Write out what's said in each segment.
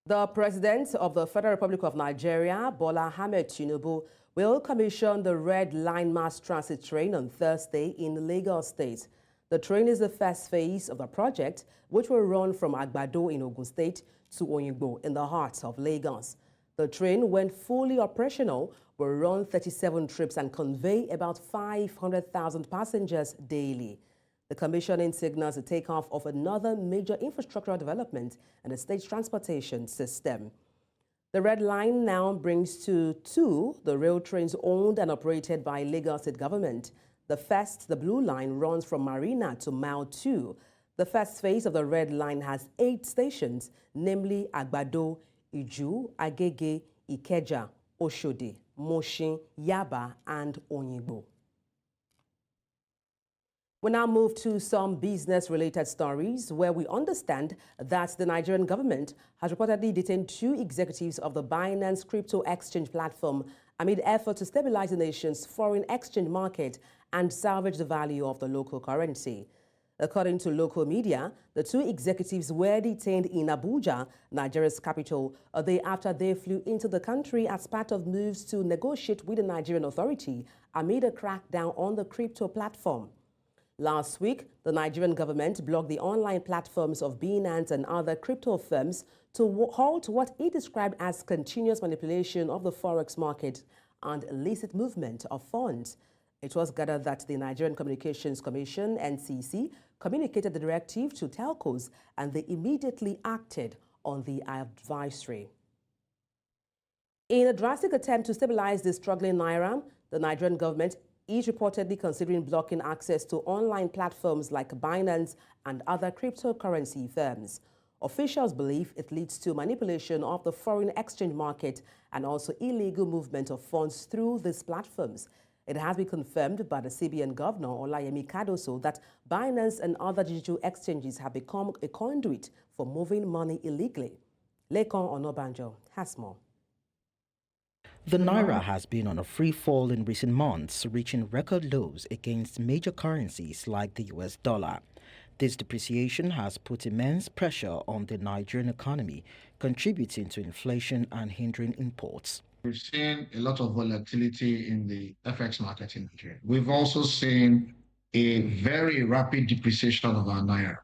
The President of the Federal Republic of Nigeria, Bola Ahmed Tinubu, will commission the Red Line mass transit train on Thursday in Lagos State. The train is the first phase of the project, which will run from Agbado in Ogun State to Oyingbo in the heart of Lagos. The train, when fully operational, will run 37 trips and convey about 500,000 passengers daily. The commissioning signals the takeoff of another major infrastructural development in the state's transportation system. The Red Line now brings to two the rail trains owned and operated by Lagos State government. The first, the Blue Line, runs from Marina to Mile 2. The first phase of the Red Line has 8 stations, namely Agbado, Iju, Agege, Ikeja, Oshodi, Mushin, Yaba, and Oyingbo. We now move to some business-related stories where we understand that the Nigerian government has reportedly detained 2 executives of the Binance crypto exchange platform amid efforts to stabilize the nation's foreign exchange market and salvage the value of the local currency. According to local media, the 2 executives were detained in Abuja, Nigeria's capital, a day after they flew into the country as part of moves to negotiate with the Nigerian authority amid a crackdown on the crypto platform. Last week, the Nigerian government blocked the online platforms of Binance and other crypto firms to halt what it described as continuous manipulation of the forex market and illicit movement of funds. It was gathered that the Nigerian Communications Commission, NCC, communicated the directive to telcos and they immediately acted on the advisory. In a drastic attempt to stabilize the struggling naira, the Nigerian government is reportedly considering blocking access to online platforms like Binance and other cryptocurrency firms. Officials believe it leads to manipulation of the foreign exchange market and also illegal movement of funds through these platforms. It has been confirmed by the CBN Governor, Olayemi Kadoso, that Binance and other digital exchanges have become a conduit for moving money illegally. Lekon Onobanjo has more. The naira has been on a free fall in recent months, reaching record lows against major currencies like the US dollar. This depreciation has put immense pressure on the Nigerian economy, contributing to inflation and hindering imports. We've seen a lot of volatility in the FX market in Nigeria. We've also seen a very rapid depreciation of our naira.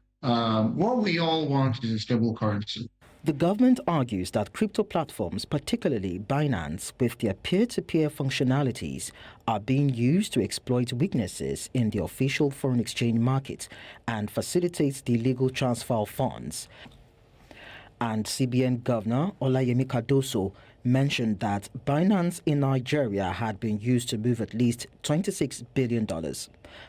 What we all want is a stable currency. The government argues that crypto platforms, particularly Binance, with their peer-to-peer functionalities, are being used to exploit weaknesses in the official foreign exchange market and facilitates the illegal transfer of funds. And CBN Governor Olayemi Kadoso mentioned that Binance in Nigeria had been used to move at least $26 billion,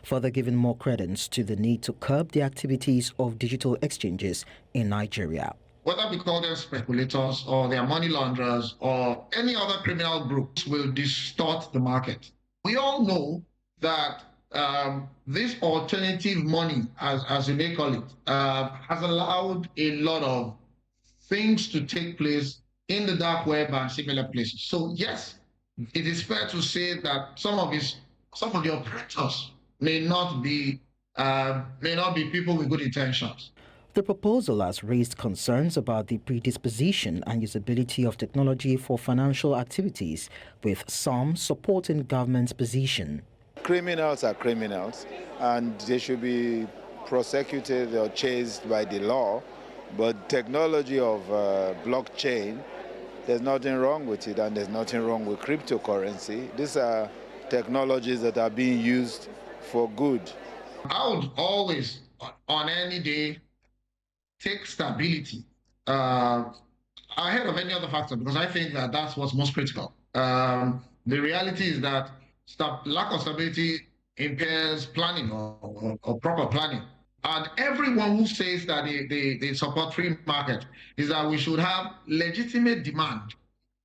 further giving more credence to the need to curb the activities of digital exchanges in Nigeria. Whether we call them speculators or they are money launderers or any other criminal groups will distort the market. We all know that this alternative money, as you may call it, has allowed a lot of things to take place in the dark web and similar places. So yes, it is fair to say that some of the operators may not be people with good intentions. The proposal has raised concerns about the predisposition and usability of technology for financial activities, with some supporting government's position. Criminals are criminals, and they should be prosecuted or chased by the law. But technology of blockchain, there's nothing wrong with it, and there's nothing wrong with cryptocurrency. These are technologies that are being used for good. I would always, on any day, take stability ahead of any other factor, because I think that that's what's most critical. The reality is that lack of stability impairs planning or proper planning. And everyone who says that they support free market is that we should have legitimate demand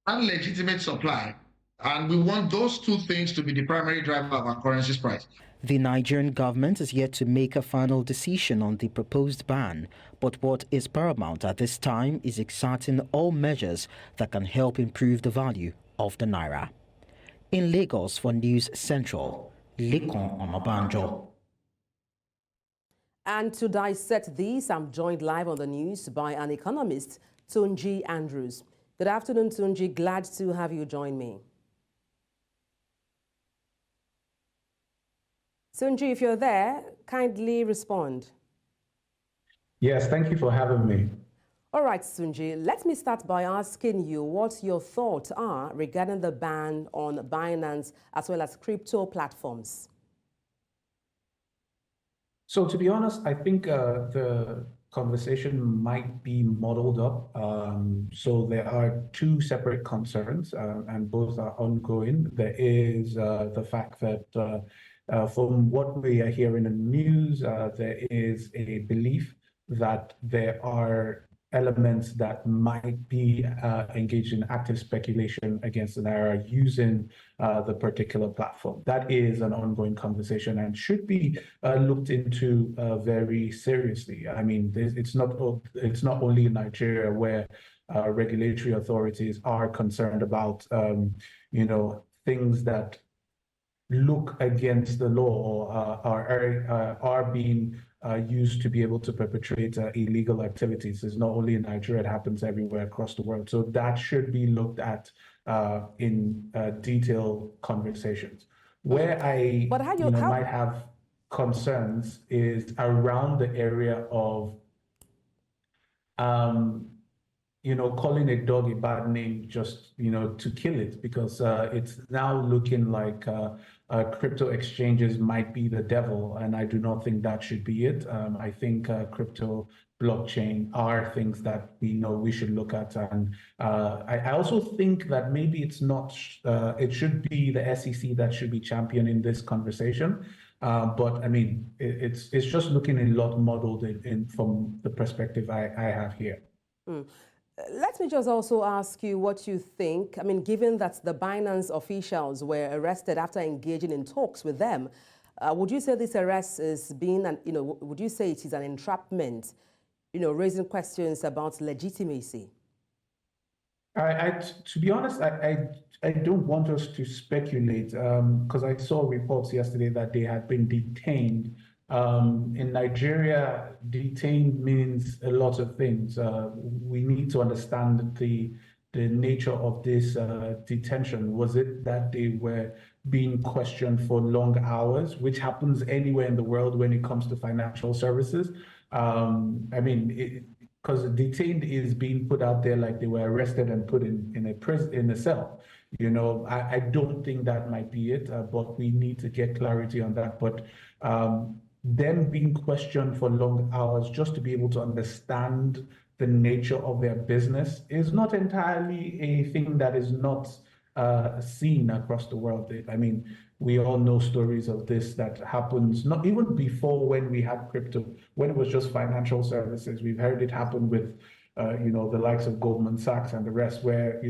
and legitimate supply. And we want those 2 things to be the primary driver of our currency's price. The Nigerian government is yet to make a final decision on the proposed ban, but what is paramount at this time is exerting all measures that can help improve the value of the naira. In Lagos for News Central, Lekon Onobanjo. And to dissect this, I'm joined live on the news by an economist, Tunji Andrews. Good afternoon, Tunji. Glad to have you join me. Tunji, if you're there, kindly respond. Yes, thank you for having me. All right, Tunji, let me start by asking you what your thoughts are regarding the ban on Binance as well as crypto platforms. So to be honest, I think the conversation might be muddled up. So there are two separate concerns, and both are ongoing. There is the fact that from what we are hearing in the news, there is a belief that there are elements that might be engaged in active speculation against the Naira using the particular platform. That is an ongoing conversation and should be looked into very seriously. I mean, it's not only in Nigeria where regulatory authorities are concerned about, things that look against the law or are being used to be able to perpetrate illegal activities. It's not only in Nigeria, it happens everywhere across the world. So that should be looked at in detailed conversations. Where I might have concerns is around the area of calling a dog a bad name just, to kill it, because it's now looking like crypto exchanges might be the devil, and I do not think that should be it. I think crypto blockchain are things that we should look at, and I also think that maybe it's not. It should be the SEC that should be championing this conversation. But I mean, it's just looking a lot muddled from the perspective I have here. Let me just also ask you what you think. I mean, given that the Binance officials were arrested after engaging in talks with them, would you say this arrest is would you say it is an entrapment, raising questions about legitimacy? To be honest, I don't want us to speculate because I saw reports yesterday that they had been detained. In Nigeria, detained means a lot of things. We need to understand the nature of this detention. Was it that they were being questioned for long hours, which happens anywhere in the world when it comes to financial services? I mean, because detained is being put out there like they were arrested and put in a cell. I don't think that might be it, but we need to get clarity on that. But them being questioned for long hours just to be able to understand the nature of their business is not entirely a thing that is not seen across the world. I mean, we all know stories of this that happens, not even before when we had crypto, when it was just financial services. We've heard it happen with the likes of Goldman Sachs and the rest, where,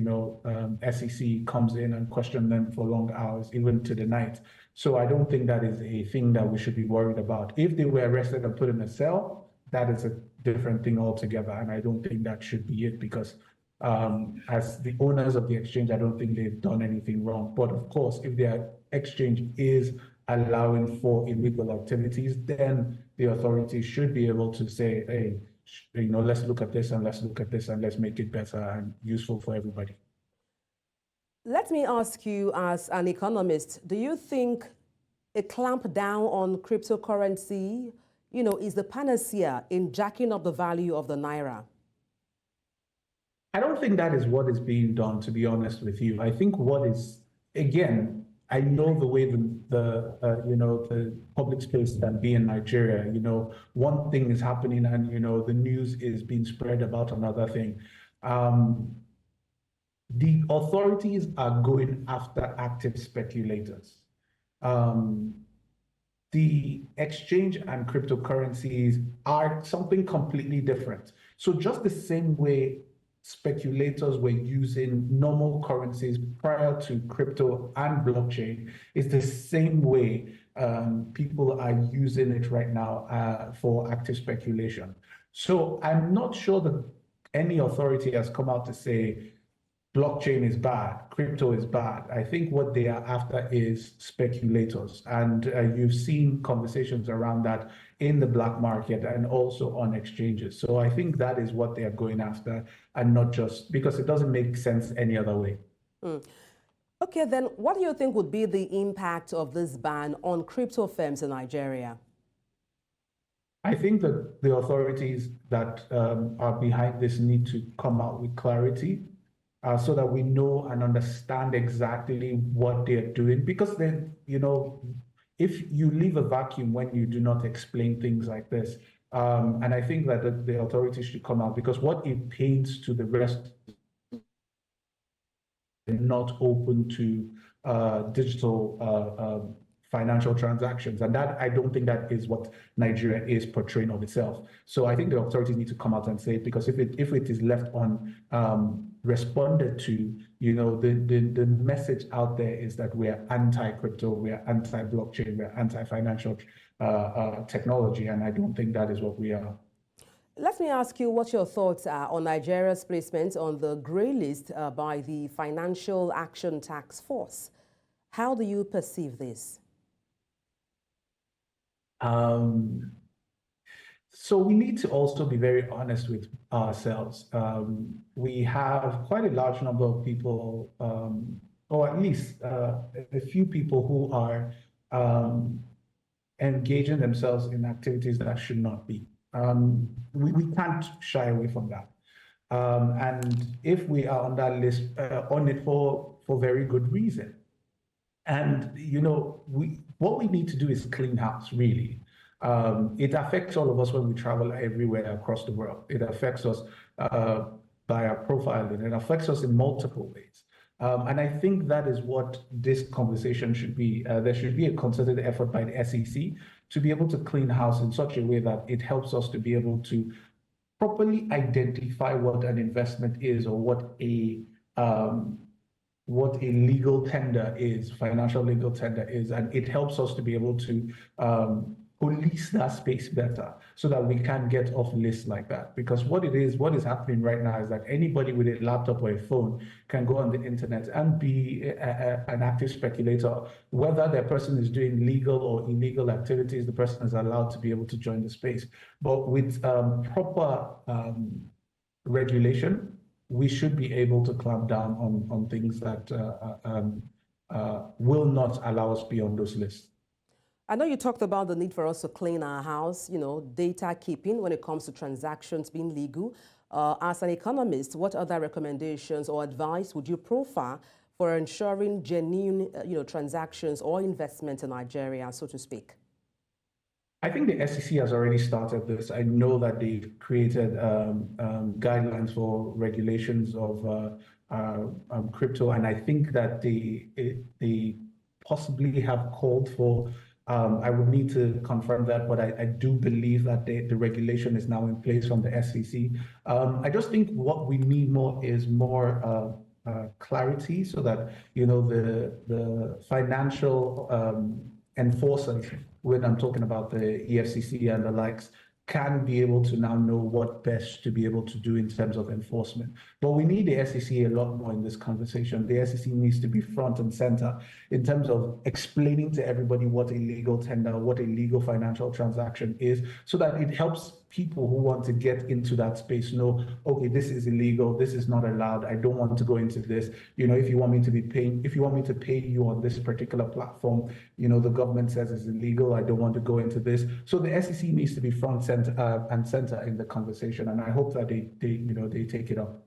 SEC comes in and question them for long hours, even to the night. So I don't think that is a thing that we should be worried about. If they were arrested and put in a cell, that is a different thing altogether. And I don't think that should be it, because as the owners of the exchange, I don't think they've done anything wrong. But of course, if their exchange is allowing for illegal activities, then the authorities should be able to say, hey, let's look at this and let's look at this and let's make it better and useful for everybody. Let me ask you, as an economist, do you think a clamp down on cryptocurrency, is the panacea in jacking up the value of the Naira? I don't think that is what is being done, to be honest with you. I think what is, again, I know the way the public space can be in Nigeria. One thing is happening and, the news is being spread about another thing. The authorities are going after active speculators. The exchange and cryptocurrencies are something completely different. So just the same way speculators were using normal currencies prior to crypto and blockchain, is the same way people are using it right now for active speculation. So I'm not sure that any authority has come out to say blockchain is bad, crypto is bad. I think what they are after is speculators. And you've seen conversations around that in the black market and also on exchanges. So I think that is what they are going after, and not just because it doesn't make sense any other way. Okay, then what do you think would be the impact of this ban on crypto firms in Nigeria? I think that the authorities that are behind this need to come out with clarity so that we know and understand exactly what they're doing. Because then, if you leave a vacuum when you do not explain things like this, and I think that the authorities should come out, because what it paints to the rest not open to digital financial transactions. And that, I don't think that is what Nigeria is portraying of itself. So I think the authorities need to come out and say it, because if it is left on responded to, the message out there is that we are anti-crypto, we are anti-blockchain, we are anti-financial technology, and I don't think that is what we are. Let me ask you what your thoughts are on Nigeria's placement on the grey list by the Financial Action Task Force. How do you perceive this? So we need to also be very honest with ourselves. We have quite a large number of people, or at least a few people who are engaging themselves in activities that should not be. We can't shy away from that. And if we are on that list, on it for very good reason. And, what we need to do is clean house, really. It affects all of us when we travel everywhere across the world. It affects us by our profiling. It affects us in multiple ways. And I think that is what this conversation should be. There should be a concerted effort by the SEC to be able to clean house in such a way that it helps us to be able to properly identify what an investment is, or what a legal tender is, financial legal tender is, and it helps us to be able to police that space better so that we can get off lists like that. Because what is happening right now is that anybody with a laptop or a phone can go on the internet and be an active speculator. Whether that person is doing legal or illegal activities, the person is allowed to be able to join the space. But with proper regulation, we should be able to clamp down on things that will not allow us beyond those lists. I know you talked about the need for us to clean our house, data keeping when it comes to transactions being legal. As an economist, what other recommendations or advice would you profile for ensuring genuine, transactions or investment in Nigeria, so to speak? I think the SEC has already started this. I know that they've created guidelines for regulations of crypto, and I think that they possibly have called for. I would need to confirm that, but I do believe that the regulation is now in place from the SEC. I just think what we need is more clarity, so that the financial enforcers, when I'm talking about the EFCC and the likes, can be able to now know what best to be able to do in terms of enforcement. But we need the SEC a lot more in this conversation. The SEC needs to be front and center in terms of explaining to everybody what a legal tender, what a legal financial transaction is, so that it helps people who want to get into that space know, okay, this is illegal, this is not allowed, I don't want to go into this. If you want me to pay you on this particular platform, the government says it's illegal, I don't want to go into this. So the SEC needs to be front and center in the conversation, and I hope that they take it up.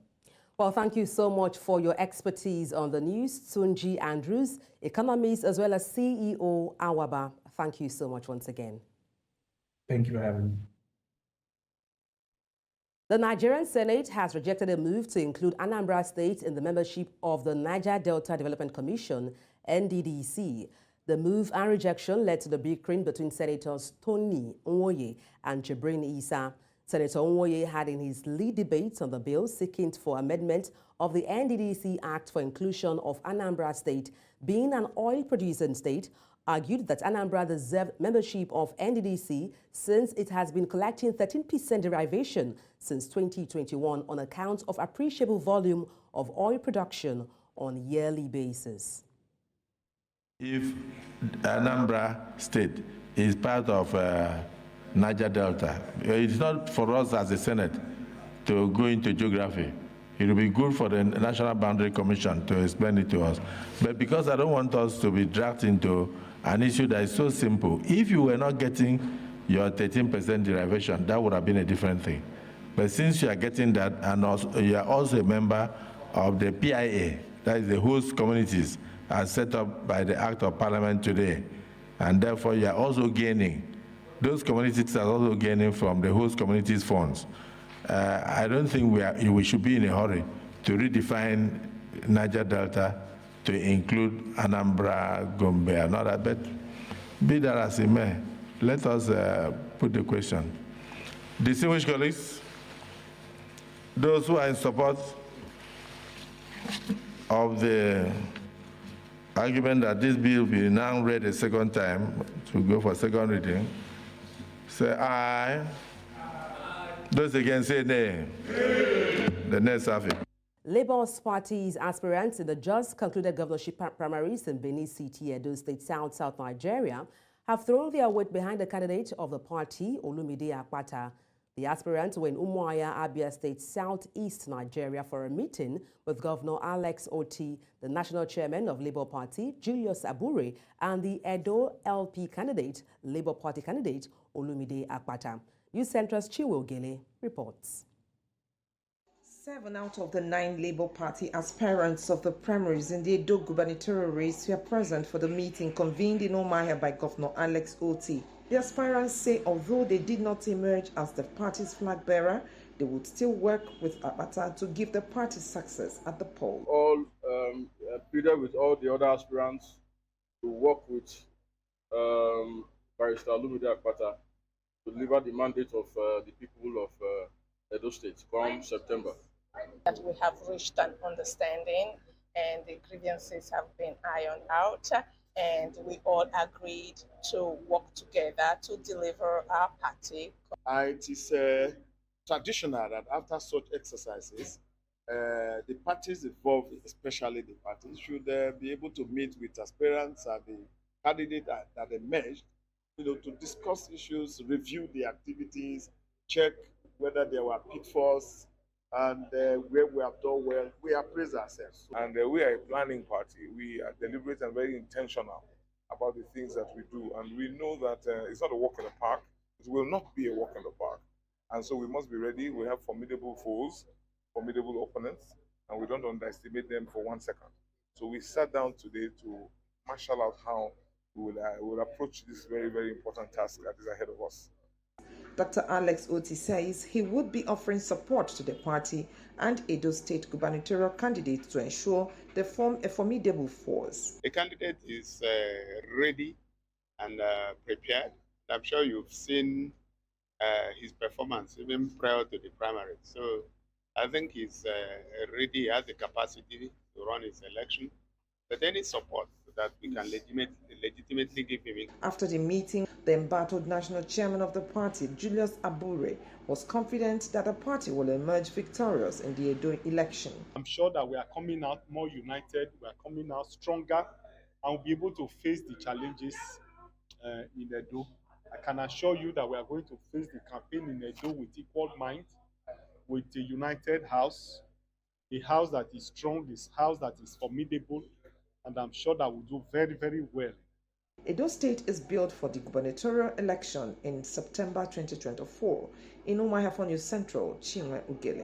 Well, thank you so much for your expertise on the news, Tunji Andrews, economist as well as CEO Yaba. Thank you so much once again. Thank you for having me. The Nigerian Senate has rejected a move to include Anambra State in the membership of the Niger Delta Development Commission, NDDC. The move and rejection led to the bickering between Senators Tony Nwoye and Jibrin Issa. Senator Nwoye had in his lead debates on the bill seeking for amendment of the NDDC Act for inclusion of Anambra State being an oil-producing state argued that Anambra deserved membership of NDDC since it has been collecting 13% derivation since 2021 on account of appreciable volume of oil production on a yearly basis. If Anambra State is part of Niger Delta, it's not for us as a Senate to go into geography. It will be good for the National Boundary Commission to explain it to us. But because I don't want us to be dragged into an issue that is so simple, if you were not getting your 13% derivation, that would have been a different thing. But since you are getting that, and also, you are also a member of the PIA, that is the host communities, as set up by the Act of Parliament today, and therefore you are also gaining. Those communities are also gaining from the host communities funds. I don't think we should be in a hurry to redefine Niger Delta to include Anambra, Gombe, and all that, but be that as it may, let us put the question. Distinguished colleagues, those who are in support of the argument that this bill be now read a second time to go for second reading, say aye. Those against say nay. The next have it. Labour Party's aspirants in the just concluded governorship primaries in Benin City, Edo State, South Nigeria, have thrown their weight behind the candidate of the party, Olumide Akpata. The aspirants were in Umuahia, Abia State, Southeast Nigeria, for a meeting with Governor Alex Oti, the national chairman of Labour Party, Julius Abure, and the Edo LP candidate, Labour Party candidate, Olumide Akpata. Youth Central's Chiwo Gele reports. 7 out of the 9 Labour Party aspirants of the primaries in the Edo gubernatorial race were present for the meeting convened in Umuahia by Governor Alex Oti. The aspirants say although they did not emerge as the party's flag bearer, they would still work with Akpata to give the party success at the poll. All pleaded with all the other aspirants to work with Barrister Olumide Akpata to deliver the mandate of the people of Edo State come September. That we have reached an understanding and the grievances have been ironed out, and we all agreed to work together to deliver our party. It is traditional that after such exercises, the parties involved, especially the parties, should be able to meet with aspirants and the candidate that emerged, to discuss issues, review the activities, check whether there were pitfalls, and where we have done well, we appraise ourselves. And we are a planning party. We are deliberate and very intentional about the things that we do. And we know that it's not a walk in the park. It will not be a walk in the park. And so we must be ready. We have formidable foes, formidable opponents, and we don't underestimate them for 1 second. So we sat down today to marshal out how we will approach this very, very important task that is ahead of us. Dr. Alex Oti says he would be offering support to the party and Edo State gubernatorial candidates to ensure they form a formidable force. The candidate is ready and prepared. I'm sure you've seen his performance even prior to the primary. So I think he's ready, he has the capacity to run his election. But any support that we can legitimately give him. After the meeting, the embattled national chairman of the party, Julius Abure, was confident that the party will emerge victorious in the Edo election. I'm sure that we are coming out more united, we are coming out stronger, and we'll be able to face the challenges in Edo. I can assure you that we are going to face the campaign in Edo with equal mind, with a united house, a house that is strong, a house that is formidable, and I'm sure that we'll do very, very well. Edo State is built for the gubernatorial election in September 2024. In Umuahia for News Central, Chinwe Ugele.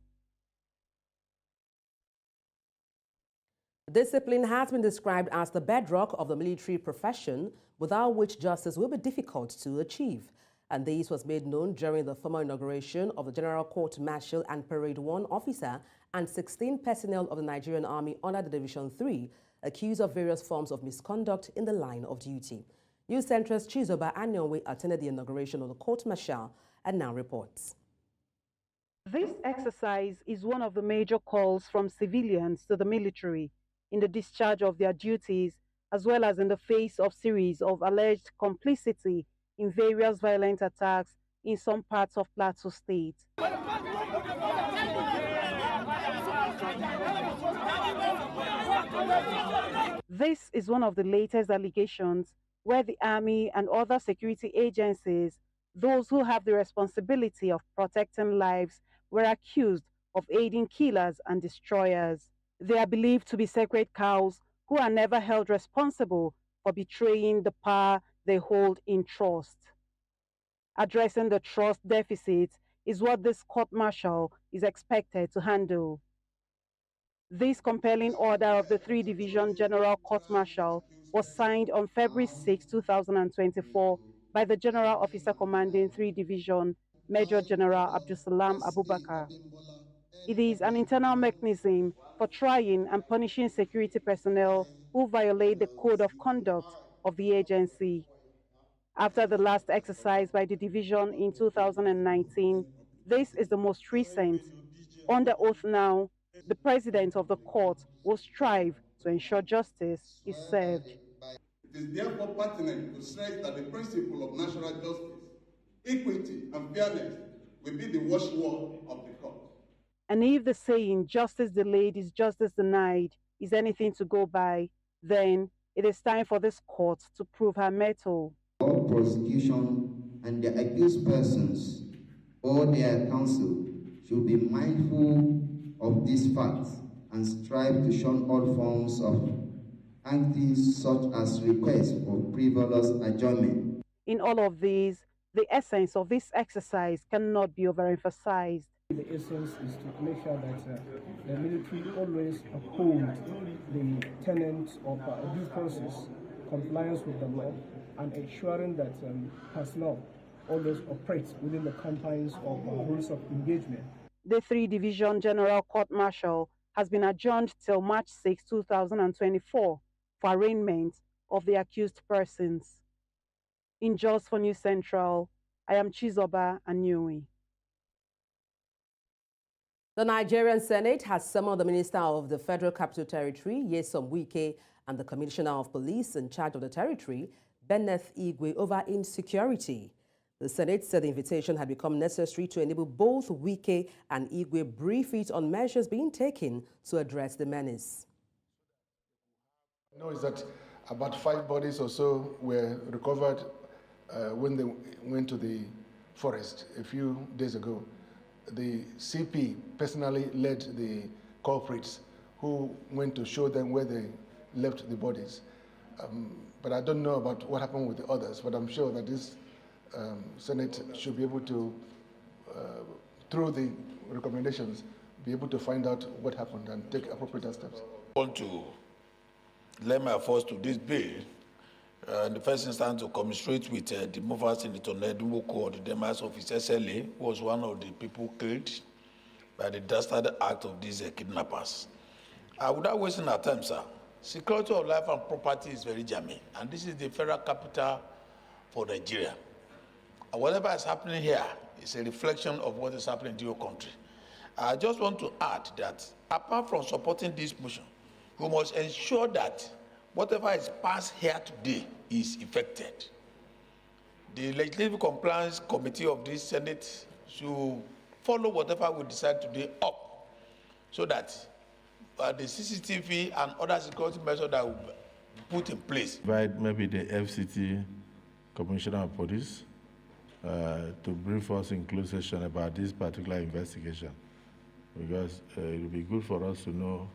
Discipline has been described as the bedrock of the military profession, without which justice will be difficult to achieve. And this was made known during the formal inauguration of the General Court Martial and Parade 1 officer and 16 personnel of the Nigerian Army under the Division 3, accused of various forms of misconduct in the line of duty. News Central's Chizoba Anyonwe attended the inauguration of the Court Martial and now reports. This exercise is one of the major calls from civilians to the military in the discharge of their duties as well as in the face of series of alleged complicity in various violent attacks in some parts of Plateau State. This is one of the latest allegations where the Army and other security agencies, those who have the responsibility of protecting lives, were accused of aiding killers and destroyers. They are believed to be sacred cows who are never held responsible for betraying the power they hold in trust. Addressing the trust deficit is what this court-martial is expected to handle. This compelling order of the 3-Division General Court-Martial was signed on February 6, 2024 by the General Officer Commanding 3 Division, Major General Abdulsalam Abubakar. It is an internal mechanism for trying and punishing security personnel who violate the code of conduct of the agency. After the last exercise by the division in 2019, this is the most recent. Under oath now, the president of the court will strive to ensure justice is served. It is therefore pertinent to stress that the principle of natural justice, equity, and fairness will be the watchword of the court. And if the saying, justice delayed is justice denied, is anything to go by, then it is time for this court to prove her mettle. All prosecution and the accused persons or their counsel should be mindful of these facts and strive to shun all forms of actions such as requests for frivolous adjournment. In all of these, the essence of this exercise cannot be overemphasized. The essence is to make sure that the military always uphold the tenets of due process, compliance with the law, and ensuring that personnel always operates within the confines of rules of engagement. The 3-Division General Court-Martial has been adjourned till March 6, 2024 for arraignment of the accused persons. In Jos for News Central, I am Chizoba Anyui. The Nigerian Senate has summoned the Minister of the Federal Capital Territory, Nyesom Wike, and the Commissioner of Police in charge of the territory, Benneth Igwe, over insecurity. The Senate said the invitation had become necessary to enable both Wike and Igwe brief it on measures being taken to address the menace. I know is that about 5 bodies or so were recovered when they went to the forest a few days ago. The CP personally led the culprits who went to show them where they left the bodies. But I don't know about what happened with the others, but I'm sure that this Senate should be able to, through the recommendations, be able to find out what happened and take appropriate steps. I want to lend my force to this bill. In the first instance, to commiserate with the movers in the tornado called the demise of his SLA, who was one of the people killed by the dastardly act of these kidnappers. Without wasting our time, sir, security of life and property is very germane, and this is the federal capital for Nigeria. And whatever is happening here is a reflection of what is happening in your country. I just want to add that apart from supporting this motion, we must ensure that whatever is passed here today is effected. The Legislative Compliance Committee of this Senate should follow whatever we decide today up, so that the CCTV and other security measures that will be put in place. Invite maybe the FCT Commissioner of Police to brief us in closed session about this particular investigation, because it will be good for us to know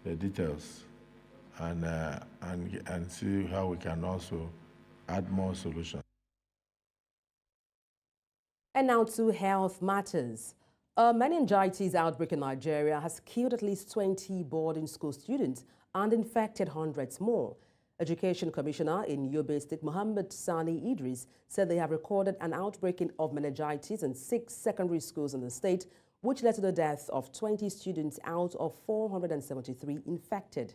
the details and see how we can also add more solutions. And now to health matters. A meningitis outbreak in Nigeria has killed at least 20 boarding school students and infected hundreds more. Education Commissioner in Edo State, Muhammad Sani Idris, said they have recorded an outbreak of meningitis in 6 secondary schools in the state, which led to the death of 20 students out of 473 infected.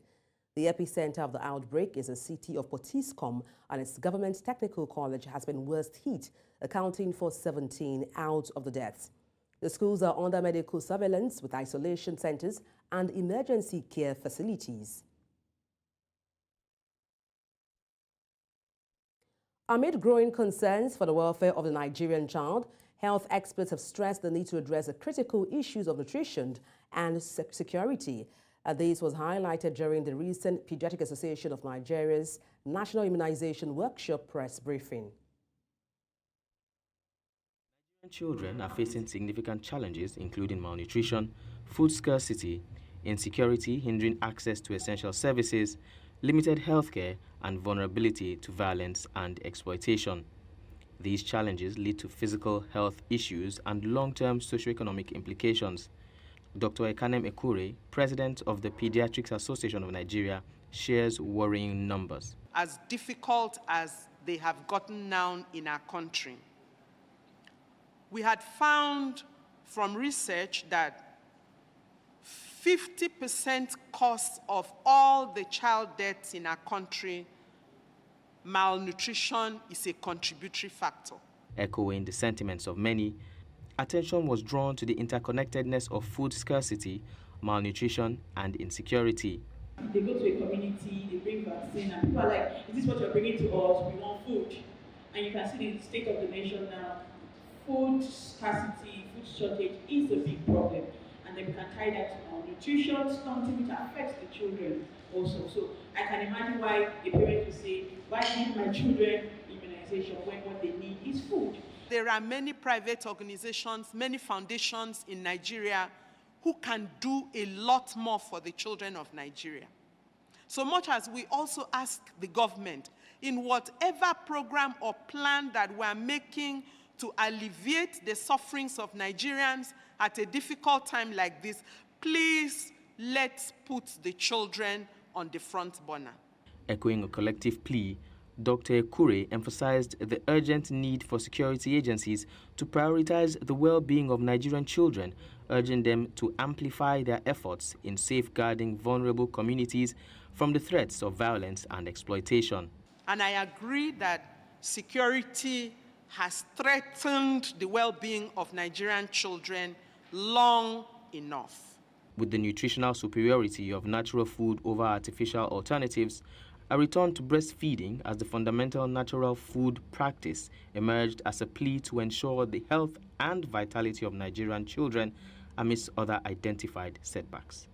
The epicenter of the outbreak is the city of Potiskum, and its government technical college has been worst hit, accounting for 17 out of the deaths. The schools are under medical surveillance with isolation centers and emergency care facilities. Amid growing concerns for the welfare of the Nigerian child, health experts have stressed the need to address the critical issues of nutrition and security. This was highlighted during the recent Pediatric Association of Nigeria's National Immunization Workshop press briefing. Children are facing significant challenges, including malnutrition, food scarcity, insecurity hindering access to essential services, limited healthcare, and vulnerability to violence and exploitation. These challenges lead to physical health issues and long-term socioeconomic implications. Dr. Ekanem Ekure, president of the Pediatrics Association of Nigeria, shares worrying numbers. As difficult as they have gotten now in our country, we had found from research that 50% cause of all the child deaths in our country, malnutrition is a contributory factor. Echoing the sentiments of many, attention was drawn to the interconnectedness of food scarcity, malnutrition, and insecurity. They go to a community, they bring vaccine, and people are like, is this what you're bringing to us? We want food. And you can see the state of the nation now. Food scarcity, food shortage is a big problem. And then we can tie that to malnutrition, stunting, which affects the children also. So I can imagine why a parent will say, why give my children immunization when what they need is food? There are many private organizations, many foundations in Nigeria who can do a lot more for the children of Nigeria. So much as we also ask the government, in whatever program or plan that we're making to alleviate the sufferings of Nigerians at a difficult time like this, please let's put the children on the front burner. Echoing a collective plea, Dr. Ekure emphasized the urgent need for security agencies to prioritize the well-being of Nigerian children, urging them to amplify their efforts in safeguarding vulnerable communities from the threats of violence and exploitation. And I agree that security has threatened the well-being of Nigerian children long enough. With the nutritional superiority of natural food over artificial alternatives, a return to breastfeeding as the fundamental natural food practice emerged as a plea to ensure the health and vitality of Nigerian children amidst other identified setbacks.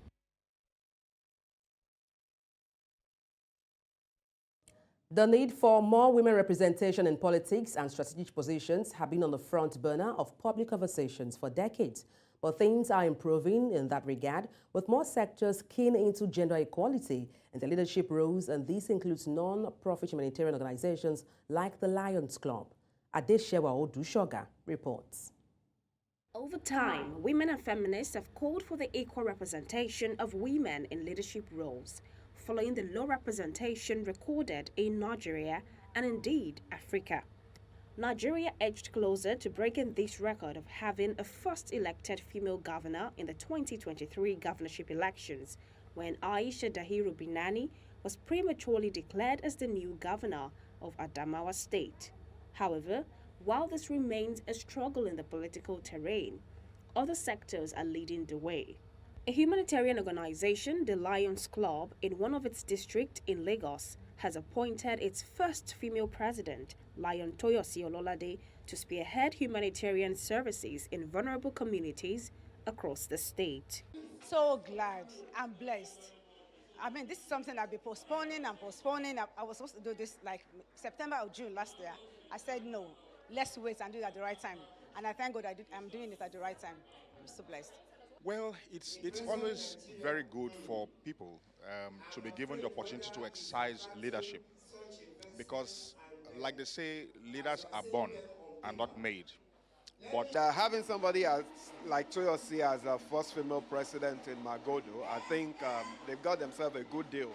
The need for more women representation in politics and strategic positions have been on the front burner of public conversations for decades. But things are improving in that regard, with more sectors keen into gender equality and their leadership roles, and this includes non-profit humanitarian organizations like the Lions Club. Adeshewa Odushoga reports. Over time, women and feminists have called for the equal representation of women in leadership roles, following the low representation recorded in Nigeria and indeed Africa. Nigeria edged closer to breaking this record of having a first elected female governor in the 2023 governorship elections, when Aisha Dahiru Binani was prematurely declared as the new governor of Adamawa State. However, while this remains a struggle in the political terrain, other sectors are leading the way. A humanitarian organization, the Lions Club, in one of its districts in Lagos, has appointed its first female president, Lion Toyosi Ololade, to spearhead humanitarian services in vulnerable communities across the state. So glad. I'm blessed. I mean, this is something I've been postponing and postponing. I was supposed to do this like September or June last year. I said, no, let's wait and do it at the right time. And I thank God I'm doing it at the right time. I'm so blessed. Well, it's always very good for people to be given the opportunity to exercise leadership, because, like they say, leaders are born and not made. But having somebody like Toyosi as a first female president in Magodo, I think they've got themselves a good deal.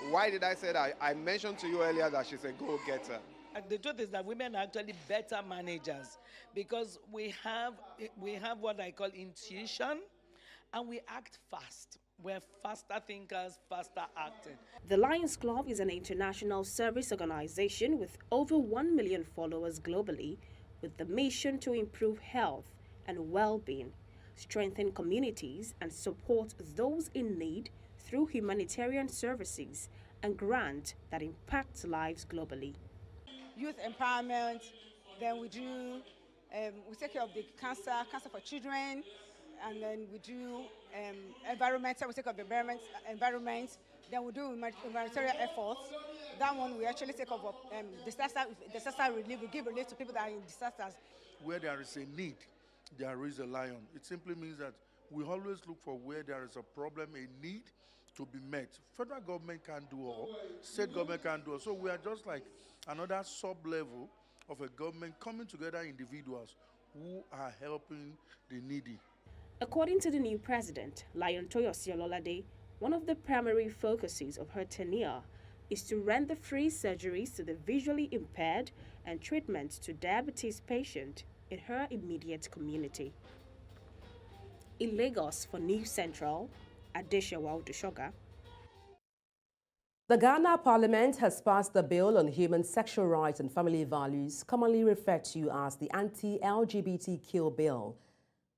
Why did I say that? I mentioned to you earlier that she's a go-getter. The truth is that women are actually better managers, because we have what I call intuition, and we act fast. We're faster thinkers, faster acting. The Lions Club is an international service organization with over 1 million followers globally, with the mission to improve health and well-being, strengthen communities, and support those in need through humanitarian services and grants that impact lives globally. youth empowerment. Then we do, we take care of the cancer for children, and then we do environmental, we take care of the environment. Then we do humanitarian efforts. That one we actually take care of disaster relief. We give relief to people that are in disasters. Where there is a need, there is a lion. It simply means that we always look for where there is a problem, a need to be met. Federal government can't do all, state government can't do all. So we are just like another sub-level of a government coming together, individuals who are helping the needy. According to the new president, Lion Toyosi Ololade, one of the primary focuses of her tenure is to render free surgeries to the visually impaired and treatment to diabetes patients in her immediate community. In Lagos for News Central, Adeshawa Odushoga. The Ghana Parliament has passed the Bill on Human Sexual Rights and Family Values, commonly referred to as the Anti-LGBTQ Bill.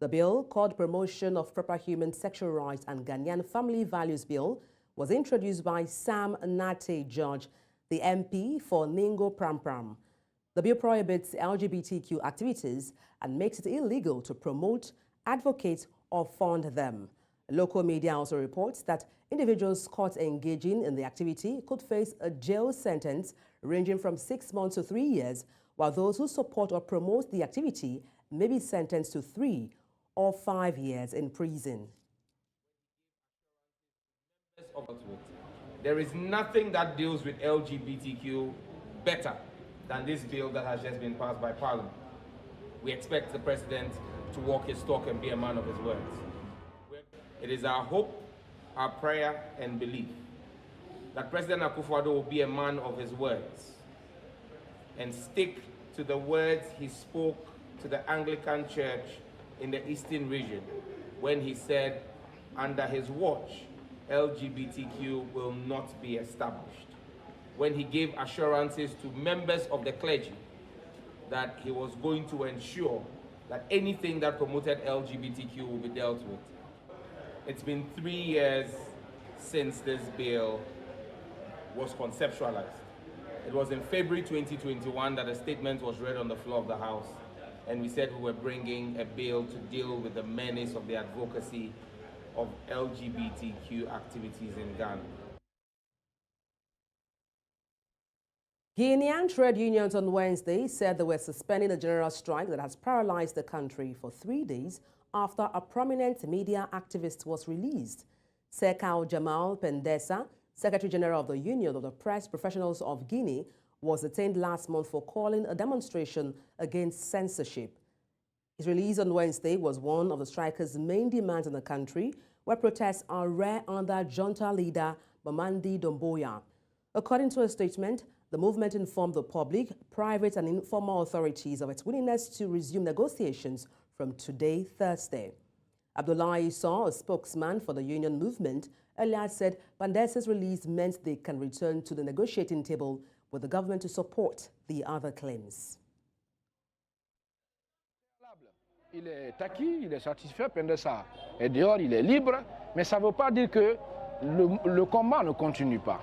The bill, called Promotion of Proper Human Sexual Rights and Ghanaian Family Values Bill, was introduced by Sam Nate George, the MP for Ningo Prampram. The bill prohibits LGBTQ activities and makes it illegal to promote, advocate, or fund them. Local media also reports that individuals caught engaging in the activity could face a jail sentence ranging from 6 months to 3 years, while those who support or promote the activity may be sentenced to 3 or 5 years in prison. There is nothing that deals with LGBTQ better than this bill that has just been passed by Parliament. We expect the President to walk his talk and be a man of his words. It is our hope, our prayer, and belief that President Akufo-Addo will be a man of his words and stick to the words he spoke to the Anglican Church in the Eastern region when he said, under his watch, LGBTQ will not be established. When he gave assurances to members of the clergy that he was going to ensure that anything that promoted LGBTQ will be dealt with. It's been 3 years since this bill was conceptualized. It was in February 2021 that a statement was read on the floor of the House, and we said we were bringing a bill to deal with the menace of the advocacy of LGBTQ activities in Ghana. Guinean trade unions on Wednesday said they were suspending a general strike that has paralyzed the country for 3 days after a prominent media activist was released. Sekau Jamal Pendesa, Secretary General of the Union of the Press Professionals of Guinea, was detained last month for calling a demonstration against censorship. His release on Wednesday was one of the strikers' main demands in the country, where protests are rare under junta leader Mamadi Doumbouya. According to a statement, the movement informed the public, private and informal authorities of its willingness to resume negotiations from today, Thursday. Abdullahi Saw, a spokesman for the union movement, earlier said Pandesa's release meant they can return to the negotiating table with the government to support the other claims. Il est acquis, il est satisfait, Pendesa est dehors, il est libre, mais ça ne veut pas dire que le combat ne continue pas.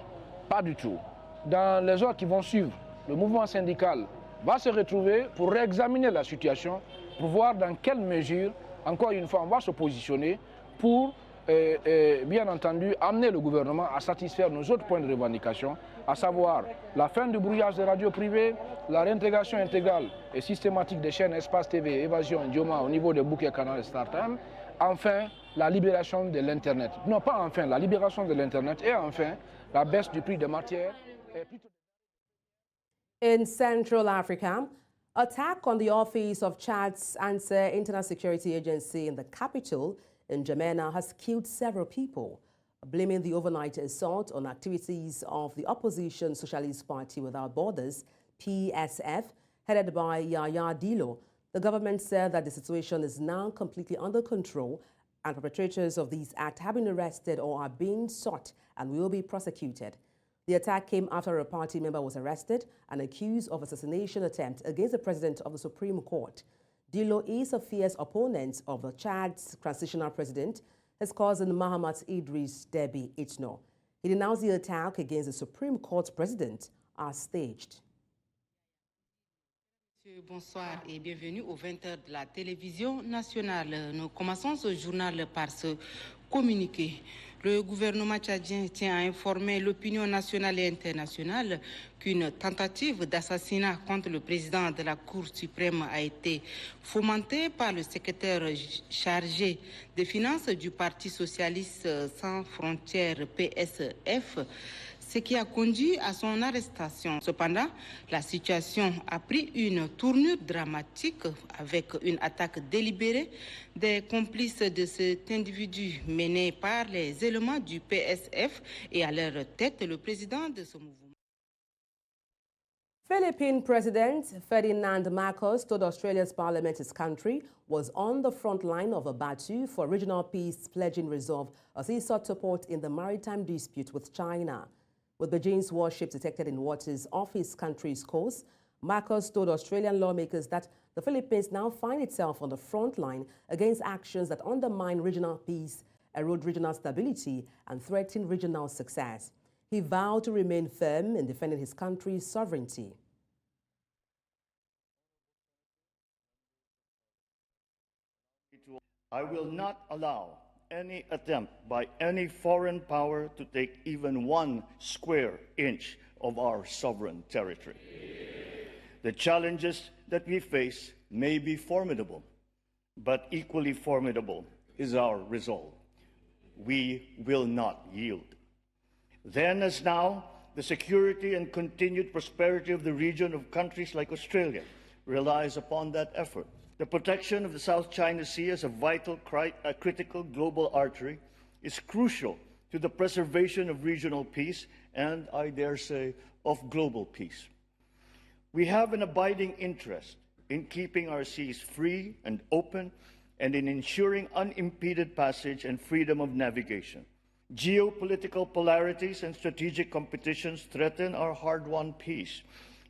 Pas du tout. Dans les heures qui vont suivre, le mouvement syndical va se retrouver pour réexaminer la situation, pour voir dans quelle mesure, encore une fois, on va se positionner pour, bien entendu, amener le gouvernement à satisfaire nos autres points de revendication, à savoir la fin du brouillage des radios privées, la réintégration intégrale et systématique des chaînes Espace TV, Évasion et Dioma au niveau des bouquets canaux et Startime, enfin, la libération de l'Internet. Non, pas enfin, la libération de l'Internet et enfin, la baisse du prix des matières. In Central Africa, attack on the office of Chad's Answer Internal Security Agency in the capital in N'Djamena has killed several people. Blaming the overnight assault on activities of the opposition Socialist Party Without Borders, PSF, headed by Yaya Dilo, the government said that the situation is now completely under control and perpetrators of these acts have been arrested or are being sought and will be prosecuted. The attack came after a party member was arrested and accused of assassination attempt against the president of the Supreme Court. Dilo is a fierce opponent of the Chad's transitional president, his cousin Mahamat Idris Deby Itno. He denounced the attack against the Supreme Court president as staged. Bonsoir et bienvenue aux 20h de la télévision nationale. Nous commençons ce journal par ce communiqué. Le gouvernement tchadien tient à informer l'opinion nationale et internationale qu'une tentative d'assassinat contre le président de la Cour suprême a été fomentée par le secrétaire chargé des finances du Parti socialiste sans frontières PSF, ce qui a conduit à son arrestation. Cependant, la situation a pris une tournure dramatique avec une attaque délibérée des complices de cet individu mené par les éléments du PSF et à leur tête le président de ce mouvement. Philippine President Ferdinand Marcos told Australia's parliament his country was on the front line of a battle for regional peace, pledging resolve as he sought support in the maritime dispute with China. With Beijing's warships detected in waters off his country's coast, Marcos told Australian lawmakers that the Philippines now find itself on the front line against actions that undermine regional peace, erode regional stability, and threaten regional success. He vowed to remain firm in defending his country's sovereignty. I will not allow any attempt by any foreign power to take even 1 square inch of our sovereign territory. The challenges that we face may be formidable, but equally formidable is our resolve. We will not yield. Then as now, the security and continued prosperity of the region of countries like Australia relies upon that effort. The protection of the South China Sea as a vital, critical global artery is crucial to the preservation of regional peace and, I dare say, of global peace. We have an abiding interest in keeping our seas free and open and in ensuring unimpeded passage and freedom of navigation. Geopolitical polarities and strategic competitions threaten our hard-won peace,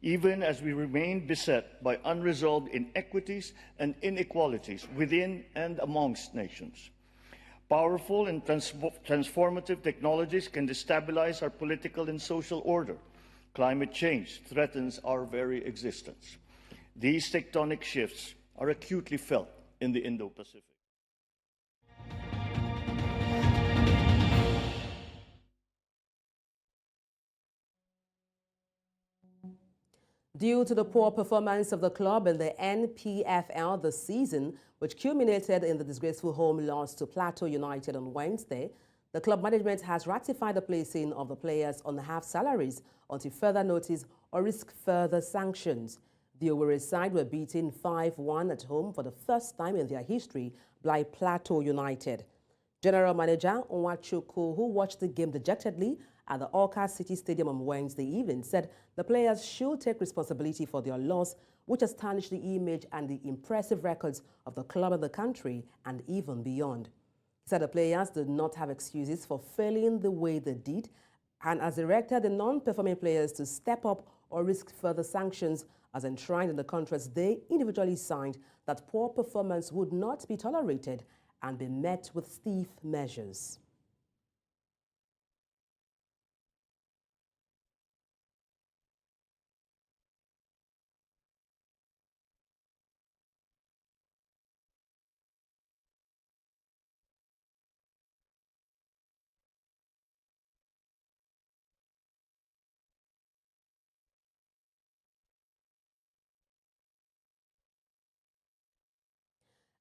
even as we remain beset by unresolved inequities and inequalities within and amongst nations. Powerful and transformative technologies can destabilize our political and social order. Climate change threatens our very existence. These tectonic shifts are acutely felt in the Indo-Pacific. Due to the poor performance of the club in the NPFL this season, which culminated in the disgraceful home loss to Plateau United on Wednesday, the club management has ratified the placing of the players on half salaries until further notice or risk further sanctions. The Owerri side were beaten 5-1 at home for the first time in their history by Plateau United. General Manager Onwachukwu, who watched the game dejectedly at the Awka City Stadium on Wednesday evening, said the players should take responsibility for their loss, which has tarnished the image and the impressive records of the club and the country and even beyond. He said the players did not have excuses for failing the way they did and has directed the non-performing players to step up or risk further sanctions as enshrined in the contracts they individually signed that poor performance would not be tolerated and be met with stiff measures.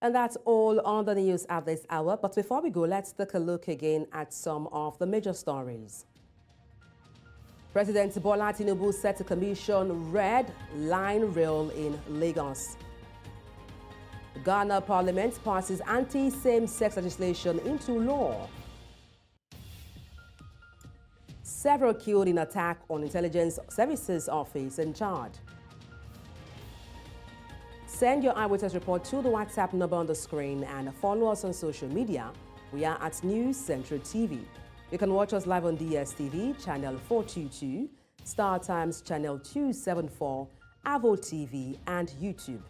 And that's all on the news at this hour. But before we go, let's take a look again at some of the major stories. President Bola Tinubu set to commission red line rail in Lagos. Ghana Parliament passes anti-same-sex legislation into law. Several killed in attack on Intelligence Services Office in Chad. Send your eyewitness report to the WhatsApp number on the screen and follow us on social media. We are at News Central TV. You can watch us live on DSTV, channel 422, Star Times, channel 274, Avo TV, and YouTube.